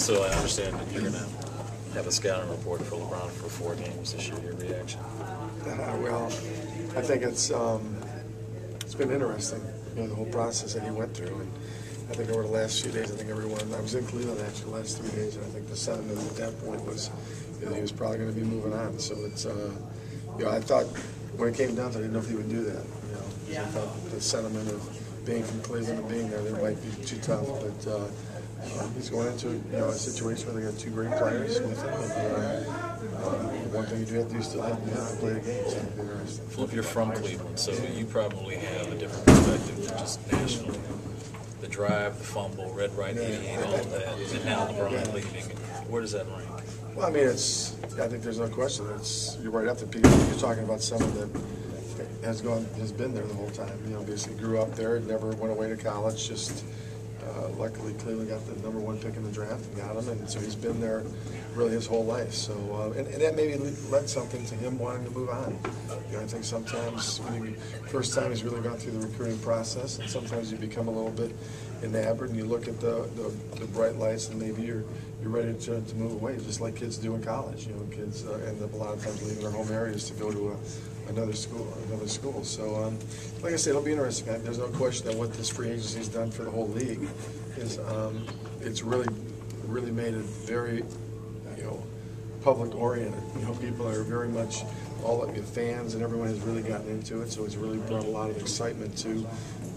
So I understand that you're going to have a scouting report for LeBron for 4 games this year. Your reaction? Well, I think it's been interesting, the whole process that he went through. And I think over the last few days, I was in Cleveland actually the last 3 days, and I think the sentiment at that point was that he was probably going to be moving on. So it's, I thought when it came down to it, I didn't know if he would do that. I thought the sentiment of being from Cleveland and being there might be too tough, but he's going into a situation where they got 2 great players with him. And one thing you do have to do is still have to play the game. So it'll be interesting. Flip, you're from Cleveland, so you probably have a different perspective than just nationally. The drive, the fumble, red, right, 88, all of that, and now LeBron leaving. Where does that rank? Well, I mean, I think there's no question. You're right up to Peter. You're talking about someone that has been there the whole time. Basically grew up there, never went away to college. Just luckily, Cleveland got the #1 pick in the draft and got him, and so he's been there really his whole life. So, and that maybe led something to him wanting to move on. I think sometimes when first time he's really gone through the recruiting process, and sometimes you become a little bit enamored, and you look at the bright lights, and maybe you're ready to move away, just like kids do in college. Kids end up a lot of times leaving their home areas to go to another school. So, like I said, it'll be interesting. There's no question that what this free agency has done for the whole league is it's really made it very public oriented. People are very much all of the fans and everyone has really gotten into it. So it's really brought a lot of excitement to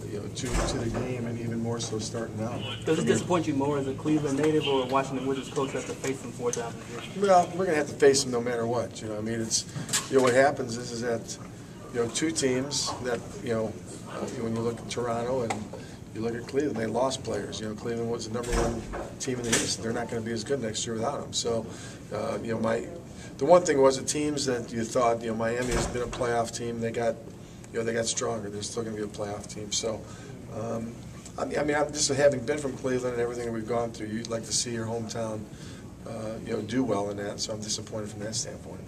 the game, and even more so starting out. Does it disappoint you more as a Cleveland native or a Washington Wizards coach that have to face him 4 times a year? Well, we're going to have to face him no matter what. I mean, it's what happens is that 2 teams that when you look at Toronto and you look at Cleveland, they lost players. Cleveland was the #1 team in the East. They're not going to be as good next year without them. So, the one thing was the teams that you thought, Miami has been a playoff team. They got stronger. They're still going to be a playoff team. So, I mean, I'm just having been from Cleveland and everything that we've gone through. You'd like to see your hometown, do well in that. So I'm disappointed from that standpoint.